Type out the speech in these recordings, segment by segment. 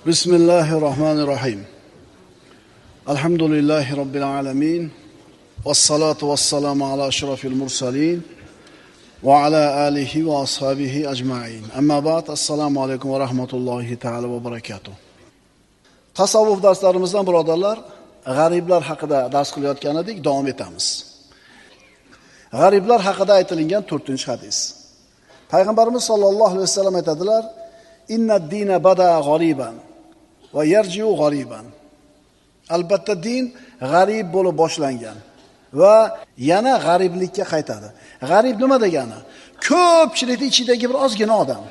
Bismillahirrahmanirrahim. Elhamdülillahi Rabbil alemin. Vessalatu vesselamu ala aşrafil mursalin. Ve ala alihi ve ashabihi ecma'in. Amma ba'd. Assalamu alaikum ve rahmetullahi ta'ala ve berekatuh. Tasavvuf darslarimizdan birodarlar, g'ariblar haqida dars qilayotgan edik, davom etamiz. G'ariblar haqida aytilgan 4-hadis. Payg'ambarimiz sollallohu alayhi vasallam aytadilar: "Inna dina bada g'ariban va yarji'u g'ariban." Albatta din g'arib bo'lib boshlangan va yana g'ariblikka qaytadi. G'arib nima degani? Ko'pchilik ichidagi bir ozgina odam.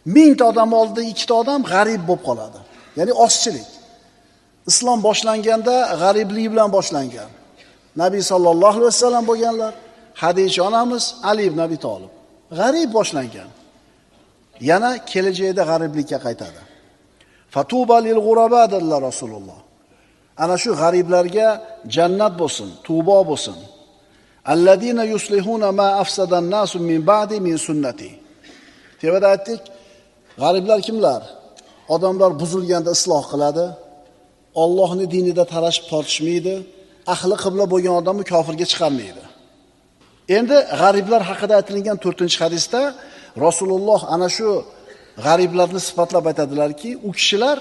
1000 ta odam oldida 2 ta odam g'arib bo'lib qoladi. Ya'ni ozchilik. Islom boshlanganda g'ariblik bilan boshlangan. Nabiy sollallohu alayhi vasallam bo'lganlar, Hadisha onamiz, Ali ibn Abi Talib. G'arib boshlangan. Yana kelajakda g'ariblikka qaytadi. Fatuba lil ghuraba dedilar Rasululloh. Ana shu g'ariblarga jannat bo'lsin, tubo bo'lsin. Alladina yuslihuna ma afsadan nasu min ba'di min sunnati. Tevada aytdik, g'ariblar kimlar? Odamlar buzilganda isloh qiladi, Allohning dinida tarashib tortishmaydi, ahli qibla bo'lgan odamni kofirga chiqarmaydi. Endi g'ariblar haqida aytilgan 4-hadisda Rasululloh ana shu g'ariblarni sifatlab aytadilarki, u kishilar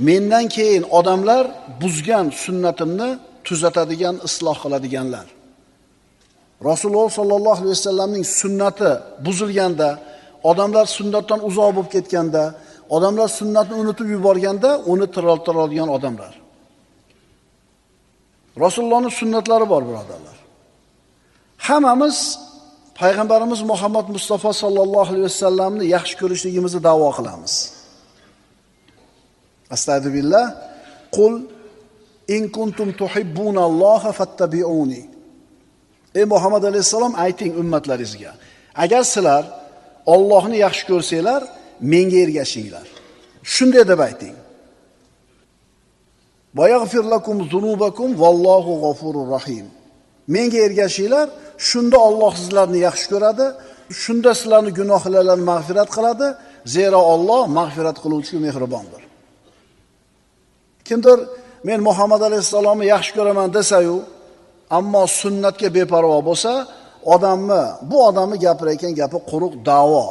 mendan keyin odamlar buzgan sunnatimni tuzatadigan, isloh qiladiganlar. Rasululloh sollallohu alayhi vasallamning sunnati buzilganda, odamlar sunnatdan uzoq bo'lib ketganda, odamlar sunnatni unutib yuborganda, uni tiroltiradigan odamlar. Rasulullohning sunnatlari bor, birodarlar. Hammamiz Payg'ambarimiz Muhammad Mustafa sallallohu alayhi vasallamni yaxshi ko'rishligimizni da'vo qilamiz. Astagfirullah. Qul in kuntum tuhibbunalloha fattabi'uni. Ey Muhammad alayhisalom, ayting ummatlaringizga, agar sizlar Allohni yaxshi ko'rsanglar, menga ergashinglar. Shunday deb ayting. Va yaghfir lakum zunubakum vallohu g'afurur rahim. Menga ergashinglar, shunda Alloh sizlarni yaxshi ko'radi, shunda sizlarni gunohlaringizni mag'firat qiladi, zero Alloh mag'firat qiluvchi mehribondir. Kimdir men Muhammad alayhisalomni yaxshi ko'raman desa-yu, ammo sunnatga beparvo bo'lsa, bu odamni gapirayotgan gapi quruq da'vo.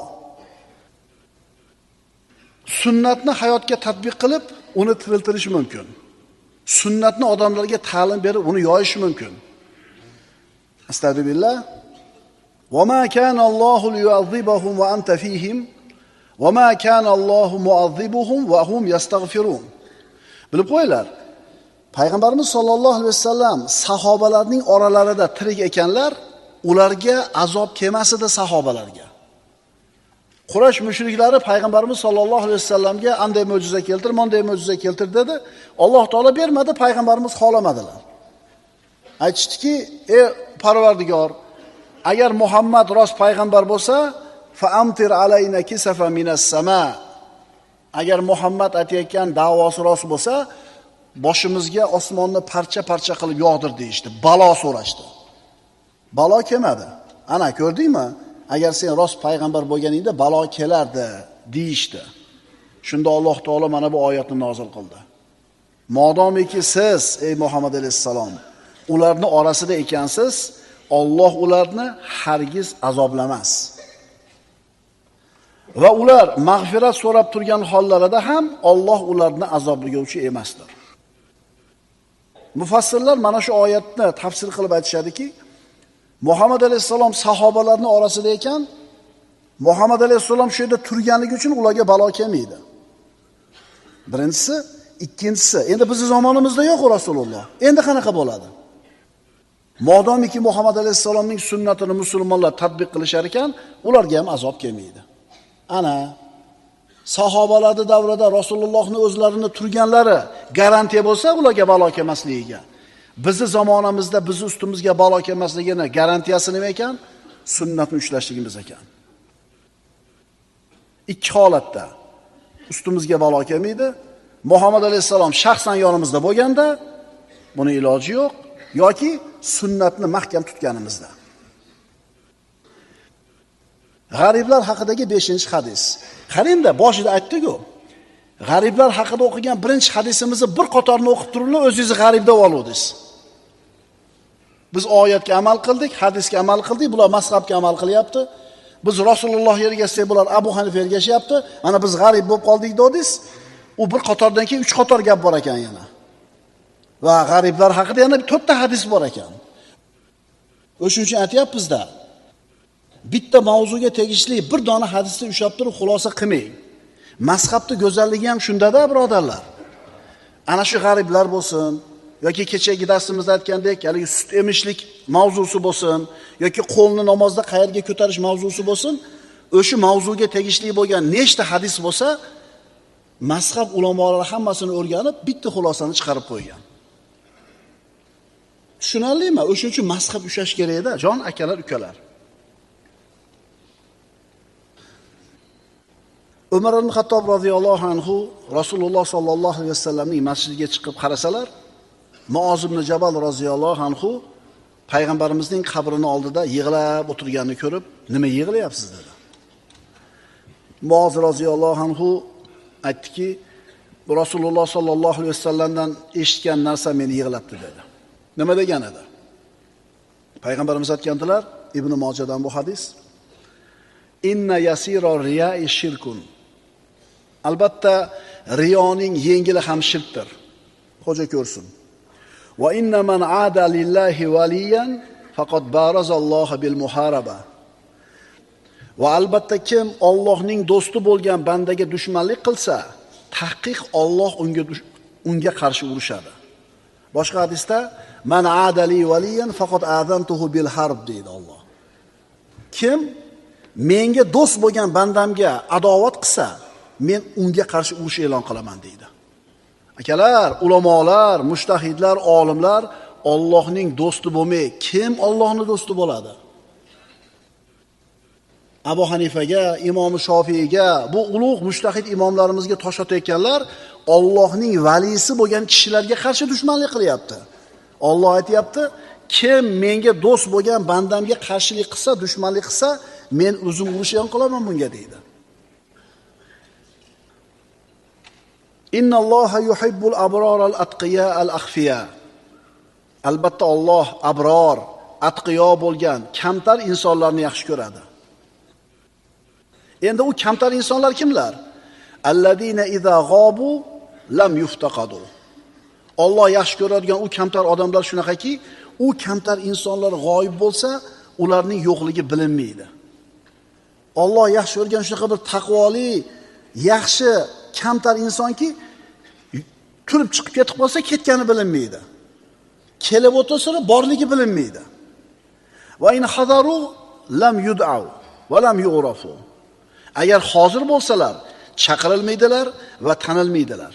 Sunnatni hayotga tatbiq qilib, uni tiriltirish mumkin. Sunnatni odamlarga ta'lim berib, uni yoyish mumkin. Astagfirullah. Va ma kana Allohu liyu'adhibahum va anta fihim va ma kana Allohu mu'adhibuhum va hum yastaghfirun. Bilib qo'yinglar. Payg'ambarimiz sollallohu alayhi vasallam sahobalarning oralarida tirik ekanlar, ularga azob kelmasdi sahobalarga. Quraysh mushriklari Payg'ambarimiz sollallohu alayhi vasallamga anday mo'jiza keltir, monday mo'jiza keltir dedi. Alloh taolo bermadi, payg'ambarimiz xohlamadilar. Aytishdiki, ey Parvardigor, agar Muhammad rost payg'ambar bo'lsa, fa amtir alayna kisafa minas sama. Agar Muhammad aytayotgan da'vosi rost bo'lsa, boshimizga osmonni parcha-parcha qilib yog'dir deyishdi, balo so'rashdi. Balo kelmadi. Ana ko'rdingmi? Agar sen rost payg'ambar bo'lganingda balo kelardi deyishdi. Shunda Alloh taolo mana bu oyatni nozil qildi. Modomiki siz ey Muhammad alayhisalom ularni orasida ekansiz, Alloh ularni hargiz azoblamas. Va ular mag'firat so'rab turgan hollarida ham Alloh ularni azoblovchi emasdir. Mufassirlar mana shu oyatni tafsir qilib aytishadiki, Muhammad alayhisalom sahobalarning orasida ekan, Muhammad alayhisalom shu yerda turganligi uchun ularga balo kelmaydi. Birinchisi, ikkinchisi, endi bizning zamonimizda yo'q Rasululloh. Endi qanaqa bo'ladi? Modomiki Muhammad alayhisalomning sunnatini musulmonlar tatbiq qilishar ekan, ularga ham azob kelmaydi. Ana sahobalarning davrida Rasulullohning o'zlarini turganlari garantiya bo'lsa, ularga balo kelmasligiga. Bizi zamonamizda bizi ustimizga balo kelmasligini garantiyasi nima ekan? Sunnatni ushlashligimiz ekan. Ikki holatda ustimizga balo kelmaydi. Muhammad alayhisalom shaxsan yonimizda bo'lganda buni iloji yo'q, yoki sunnatni mahkam tutganimizda. G'ariblar haqidagi 5-hadis. Qarangda, boshida aytdik-ku. G'ariblar haqida o'qigan birinchi hadisimizni bir qatorni o'qib turib, o'zingizni g'arib deb oluvdingiz. Biz oyatga amal qildik, hadisga amal qildik, bular mazhabga amal qilyapti. Biz Rasululloh ergashsak, bular Abu Hanifa ergashyapti. Mana biz g'arib bo'lib qoldik dedingiz. U bir qatordan keyin 3 qator gap bor ekan yana. Va g'ariblar haqida yana 4 ta hadis bor ekan. O'shuning uchun aytayapmiz-da. Bitta mavzuga tegishli bir dona hadisni ushlab turib xulosa qilmang. Mazhabning go'zalligi ham shunda-da, birodarlar. Ana shu g'ariblar bo'lsin, yoki kechagi darsimizda aytgandek, haligi sut emishlik mavzusi bo'lsin, yoki qo'lni namozda qayerga ko'tarish mavzusi bo'lsin, o'sha mavzuga tegishli bo'lgan nechta hadis bo'lsa, mazhab ulamolari hammasini o'rganib, bitta xulosani chiqarib qo'ygan. Tushunarlimi? O'sha uchun mazhab ushlash kerak-da, jon akalar, ukalar. Umar ibn Xattob roziyallohu anhu Rasululloh sollallohu alayhi vasallamning masjidiga chiqib qarasalar, Muoz ibn Jabal roziyallohu anhu payg'ambarimizning qabrini oldida yig'lab o'tirganini ko'rib, nima yig'layapsiz dedi. Muoz roziyallohu anhu aytdiki, Rasululloh sollallohu alayhi vasallamdan eshitgan narsa meni yig'latdi dedi. Nima degan edi? Payg'ambarimiz aytgandilar, Ibn Mojadan bu hadis. Inna yasira riya'i shirkun. Albatta riyoning yengili ham shirkdir. Xo'ja ko'rsin. Va inna man aada lillahi waliyan faqad barazallohu bil muharaba. Va albatta kim Allohning do'sti bo'lgan bandaga dushmanlik qilsa, tahqiq Alloh unga qarshi urushadi. Boshqa hadisda man aada li waliyan faqad azantuhu bil harb deydi Alloh. Kim menga do'st bo'lgan bandamga adovat qilsa, men unga qarshi urush e'lon qilaman deydi. Akalar, ulamolar, mushtahidlar, olimlar Allohning do'sti bo'lmay, kim Allohning do'sti bo'ladi? Abu Hanifaga, Imom Shofiyga, bu ulug' mushtahid imomlarimizga tosh otayotganlar Allohning valisi bo'lgan kishilarga qarshi dushmanlik qilyapti. Alloh aytayapti, kim menga do'st bo'lgan bandamga qarshilik qilsa, dushmanlik qilsa, men o'zim urush e'lon qilaman bunga deydi. Innalloha yuhibbul abror al-atqiya al-akhfiya. Albatta Alloh abror, atqiyo bo'lgan, kamtar insonlarni yaxshi ko'radi. Endi u kamtar insonlar kimlar? Alladina iza ghabu lam yuftaqadu. Alloh yaxshi ko'radigan u kamtar odamlar shunaqaki, u kamtar insonlar g'oyib bo'lsa, ularning yo'qligi bilinmaydi. Alloh yaxshi ko'rgan shunaqa bir taqvoli, yaxshi kamtar insonki, turib chiqib ketib qolsa, ketgani bilinmaydi. Kelib o'tirsa, borligi bilinmaydi. Va in hadaru lam yud'u va lam yu'rafu. Agar hozir bo'lsalar, chaqirilmaydilar va tanilmaydilar.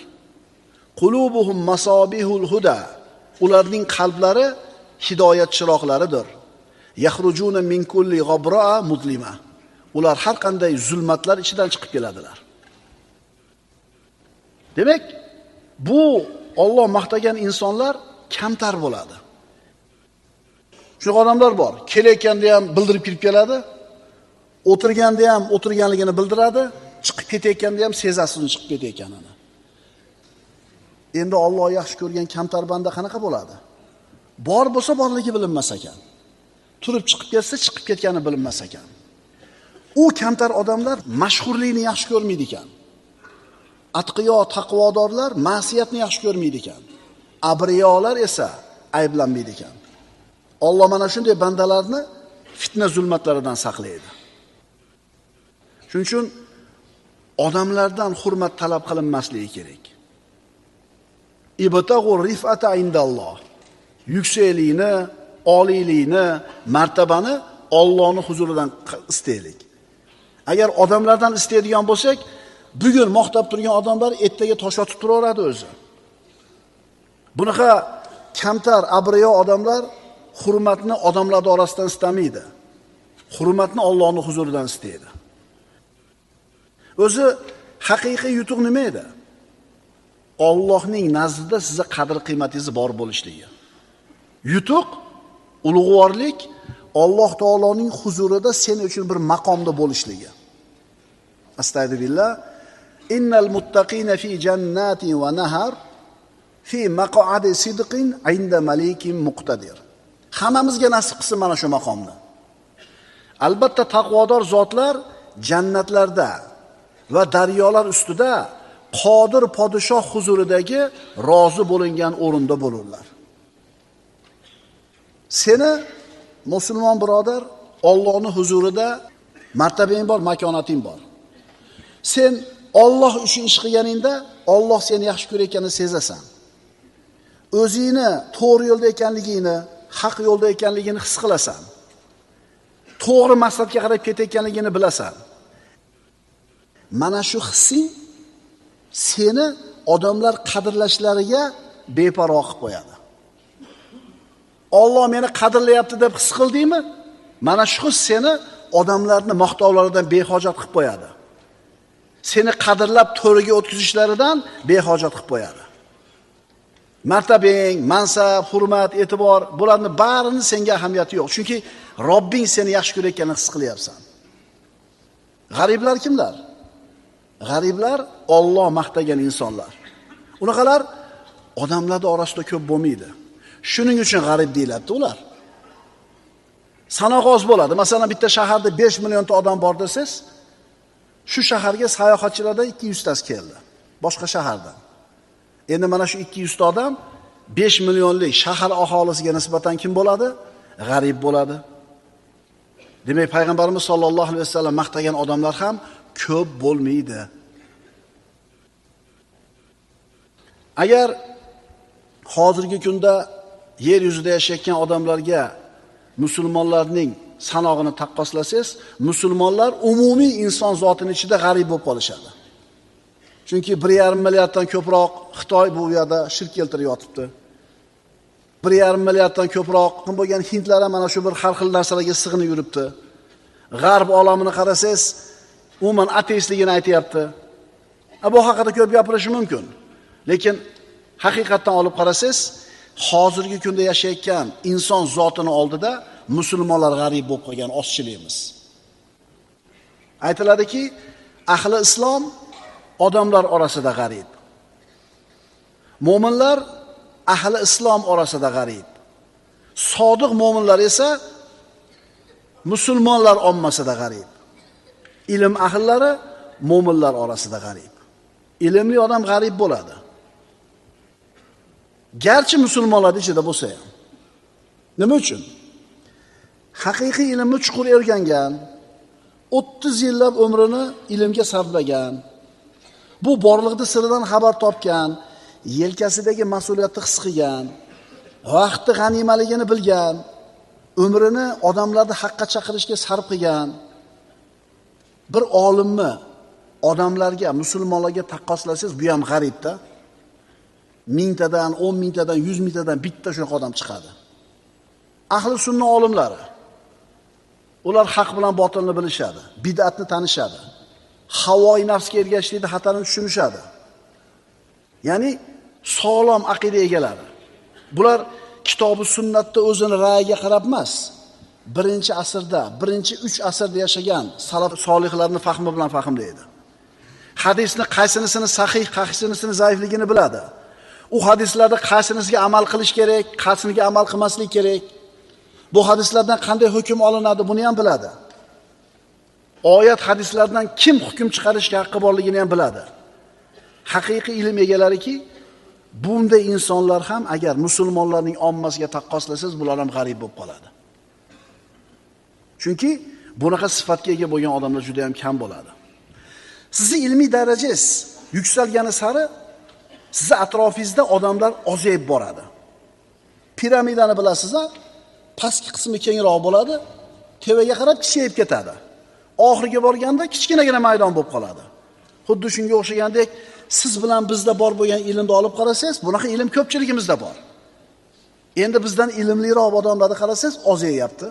Qulubuhum masabihul huda. Ularning qalblari hidoyat chiroqlaridir. Yakhrujuna min kulli ghabra'a muzlima. Ular har qanday zulmatlar ichidan chiqib keladilar. Demak, bu Alloh maqtagan insonlar kamtar bo'ladi. Shunaqa odamlar bor. Kelayotganda ham bildirib kirib keladi. O'tirganda ham o'tirganligini bildiradi, chiqib ketayotganda ham sezasiz chiqib ketayotganini. Endi Alloh yaxshi ko'rgan kamtar banda qanaqa bo'ladi? Bor bo'lsa borligi bilinmas ekan. Turib chiqib ketsa chiqib ketgani bilinmas ekan. U kamtar odamlar mashhurlikni yaxshi ko'rmaydi ekan. Atqiyo, taqvodorlar ma'siyatni yaxshi ko'rmaydi ekan. Abriyolar esa ayblanmaydi ekan. Alloh mana shunday bandalarni fitna zulmatlaridan saqlaydi. Shuning uchun odamlardan hurmat talab qilinmasligi kerak. Ibtag'u rifata indalloh. Yuksaklikni, oliylikni, martabani Allohning huzuridan istaylik. Agar odamlardan istaydigan bo'lsak, bugun maqtab turgan odamlar ertaga tosh otib turaveradi o'zi. Bunaqa kamtar, abriyo odamlar hurmatni odamlar orasidan istamaydi. Hurmatni Allohning huzuridan istaydi. O'zi haqiqiy yutuq nima edi? Allohning nazdida sizga qadr qiymatingiz bor bo'lishligi. Yutuq, ulug'vorlik Alloh taoloning huzurida sen uchun bir maqomda bo'lishligi. Astagfirullah. innal muttaqina fi jannatin va nahar fi maq'adi sidqin 'inda malikin muqtadir. Hammamizga nasib qilsin mana shu maqomni. Albatta taqvodor zotlar jannatlarda va daryolar ustida qodir podshoh huzuridagi rozi bo'lingan o'rinda bo'lurlar. Seni musulmon birodar, Allohning huzurida martabang bor, makonating bor. Sen Alloh uchun ish qilganingda Alloh seni yaxshi ko'rayotganini sezasan. O'zingni to'g'ri yo'lda ekanligingni, haq yo'lda ekanligini his qilasan. To'g'ri maqsadga qarab ketayotganligini bilasan. Mana shu hissing seni odamlar qadrlashlariga beparvo qilib qo'yadi. Alloh meni qadrlayapti deb his qildingmi? Mana shu his seni odamlarning maqtovlaridan behojat qilib qo'yadi. Seni qadrlab to'riga o'tkazishlaridan behojat qilib qo'yadi. Martabang, mansab, hurmat, e'tibor bularning barini senga ahamiyati yo'q. Chunki Robbing seni yaxshi ko'rayotganini his qilyapsan. G'ariblar kimlar? G'ariblar Alloh maqtagan insonlar. Unaqalar odamlarning orasida ko'p bo'lmaydi. Shuning uchun g'arib deyiladi ular. Sanoq oz bo'ladi. Masalan, bitta shaharda 5 millionta odam bor desiz, shu shaharga sayohatchilardan 200 tasi keldi. Boshqa shahardan. Endi mana shu 200 ta odam 5 millionlik shahar aholisiga nisbatan kim bo'ladi? G'arib bo'ladi. Demak, payg'ambarimiz sollallohu alayhi vasallam maqtagan odamlar ham ko'p bo'lmaydi. Agar hozirgi kunda yer yuzida yashayotgan odamlarga musulmonlarning sanog'ini taqqoslasangiz, musulmonlar umumiy inson zotining ichida g'arib bo'lib qolishadi. Chunki 1,5 milliarddan ko'proq Xitoy bu yerda shirk keltirib yotibdi. 1,5 milliarddan ko'proq bo'lgan hindlar ham mana shu bir har xil narsalarga sig'inib yuribdi. G'arb olamini qarasangiz, umuman ateistligini aytayapti. Bu haqida ko'p gapirish mumkin. Lekin haqiqatdan olib qarasangiz, hozirgi kunda yashayotgan inson zotini oldida musulmonlar g'arib bo'lib qolgan ozchiligimiz. Aytiladiki, ahli islom odamlar orasida g'arib. Mo'minlar ahli islom orasida g'arib. Sodiq mo'minlar esa musulmonlar ommasida g'arib. Ilm ahllari mo'minlar orasida g'arib. Ilmli odam g'arib bo'ladi. Garchi musulmonlar ichida bo'lsa ham. Nima uchun? Haqiqiy ilmni chuqur o'rgangan, 30 yillab umrini ilmga sarflagan, bu borliqning siridan xabar topgan, yelkasidagi mas'uliyatni his qilgan, vaqtni g'animaligini bilgan, umrini odamlarni haqqa chaqirishga sarf qilgan bir olimni odamlarga, musulmonlarga taqqoslasangiz, bu ham g'aribda. 1000 tadan, 10 mingtadan, 100 mingtadan bitta shunaqa odam chiqadi. Ahli sunna olimlari. Ular haq bilan botilni bilishadi, bid'atni tanishadi. Havoi nafsga ergashishlikning xatarini tushunishadi. Ya'ni sog'lom aqida egalari. Bular kitobi sunnatda o'zini ra'yiga qarab emas, birinchi asrda, birinchi 3 asrda yashagan salaf solihlarning fahmi bilan fahmlaydi. Hadisni qaysinisini sahih, qaysinisini zaifligini biladi. U hadislarda qaysinisiga amal qilish kerak, qaysiniga amal qilmaslik kerak. Bu hadislardan qanday hukm olinadi, buni ham biladi. Oyat hadislardan kim hukm chiqarishga haqqi borligini ham biladi. Haqiqiy ilm egalariki, bunday insonlar ham agar musulmonlarning ommasiga taqqoslasangiz, bular ham g'arib bo'lib qoladi. Chunki bunaqa sifatga ega bo'lgan odamlar juda ham kam bo'ladi. Sizning ilmiy darajangiz yuksalgani sari sizni atrofingizda odamlar ozayib boradi. Piramidani bilasizmi? Pastki qismi kengroq bo'ladi, tevaga qarab kichayib ketadi. Oxiriga borganda kichkinagina maydon bo'lib qoladi. Xuddi shunga o'xshagandek, siz bilan bizda bor bo'lgan ilmni olib qarasangiz, bunaqa ilm ko'pchiligimizda bor. Endi bizdan ilmliroq odamlarni qarasangiz, ozayyapti.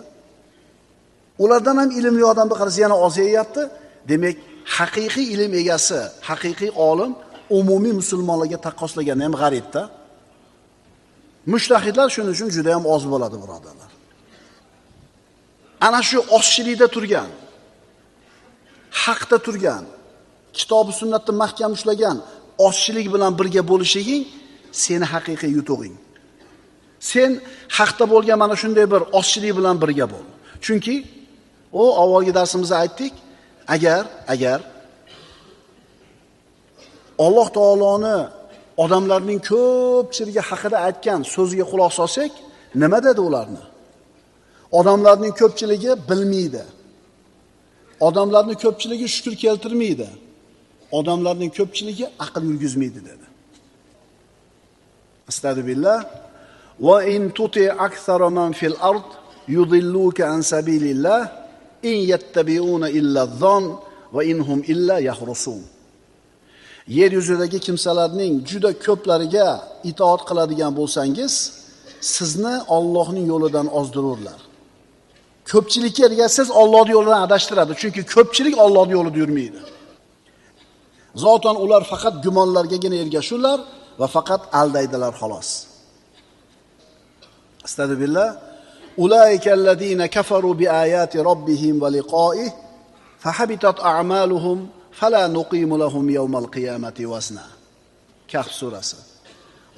Ulardan ham ilmli odamni qarasangiz, yana ozayyapti. Demak, haqiqiy ilm egasi, haqiqiy olim umumiy musulmonlarga taqqoslagani ham g'aribda. Mushtahidlar shuning uchun juda ham oz bo'ladi, birodarlar. Ana shu ozchilikda turgan, haqda turgan, kitob va sunnatni mahkam ushlagan ozchilik bilan birga bo'lishing seni haqiqiy yutug'ing. Sen haqda bo'lgan mana shunday bir ozchilik bilan birga bo'l. Chunki avvalgi darsimizda aytdik, agar Alloh taoloni odamlarning ko'pchiligi haqida aytgan so'ziga quloq solsak, nima dedi ularni? Odamlarning ko'pchiligi bilmaydi. Odamlarning ko'pchiligi shukr keltirmaydi. Odamlarning ko'pchiligi aql yurgizmaydi dedi. Astagfirullah. Va in tuti aktsara man fil ard yudilluka an sabilillah in yattabi'una illa adh-dhann va inhum illa yahrusun. Yer yuzidagi kimsalarning juda ko'plariga itoat qiladigan bo'lsangiz, sizni Allohning yo'lidan ozdirurlar. Ko'pchilikka ergashsangiz Allohning yo'lidan adashtiradi, chunki ko'pchilik Allohning yo'lida yurmaydi. Zotan ular faqat gumonlargagina ergashurlar va faqat aldaydilar xolos. Astagfirullah. Ulaika allazina kafaru bi ayati robbihim va liqa'ihi fahabitat a'maluhum fala nuqimu lahum yawmal qiyamati wazna. Kahf surasi.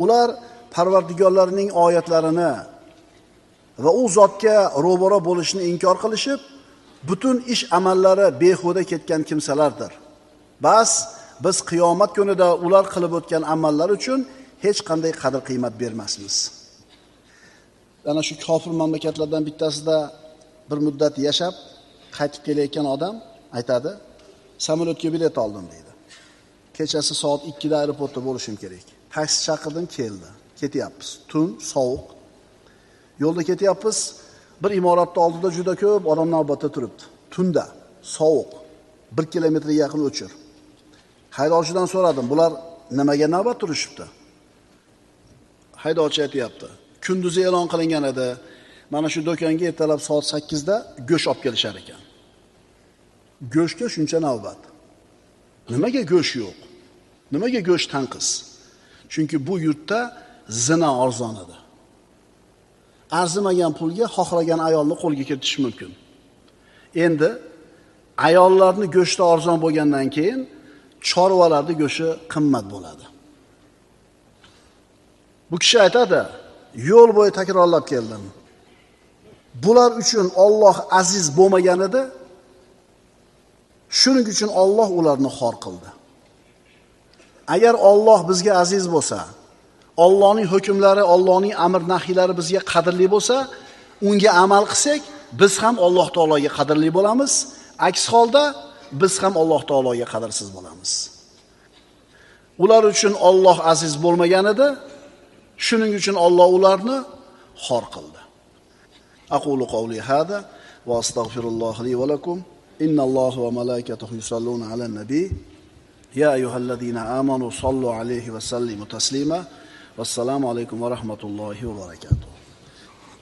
Ular Parvardigorlarining oyatlarini va u zotga ro'baro bo'lishni inkor qilishib, butun ish amallari behuda ketgan kimsalardir. Bas biz qiyomat kunida ular qilib o'tgan amallar uchun hech qanday qadr qiymat bermasmiz. Ana shu kofir mamlakatlardan bittasida bir muddat yashab, qaytib kelayotgan odam aytadi, samolyotga bilet oldim deydi. Kechasi soat 2 da aeroportda bo'lishim kerak. Taksi chaqirdim, keldi. Ketyapmiz. Tun sovuq. Yo'lda ketyapmiz. Bir imoratning oldida juda ko'p odam navbatda turibdi. Tunda, sovuq. 1 kilometrga yaqin o'chir. Haydovchidan so'radim, bular nimaga navbat turishibdi? Haydovchi aytayapti. Kunduzi e'lon qilingan edi. Mana shu do'konga ertalab soat 8 da go'sht olib kelishar ekan. Go'shtga shuncha navbat. Nimaga go'sht yo'q? Nimaga go'sht tanqis? Chunki bu yurtda zina arzon edi. Arzimagan pulga xohlagan ayolni qo'lga kiritish mumkin. Endi ayollarni go'shti arzon bo'lgandan keyin chorvalarning go'shti qimmat bo'ladi. Bu kishi aytadi, yo'l bo'yi takrorlab keldim. Bular uchun Alloh aziz bo'lmagan edi. Shuning uchun Alloh ularni xor qildi. Agar Alloh bizga aziz bo'lsa, Allohning hukmlari, Allohning amr nahiylari bizga qadrli bo'lsa, unga amal qilsak, biz ham Alloh taologa qadrli bo'lamiz. Aks holda biz ham Alloh taologa qadrsiz bo'lamiz. Ular uchun Alloh aziz bo'lmagan edi. Shuning uchun Alloh ularni xor qildi. Aqulu qawli hada va astagfirulloh li va lakum. Innalloha va malaikatahu yusalluna alan nabiy. Ya ayyuhallazina amanu sallu alayhi va sallimu taslima. Vassalamu alaykum va rahmatullohi va barakatuh.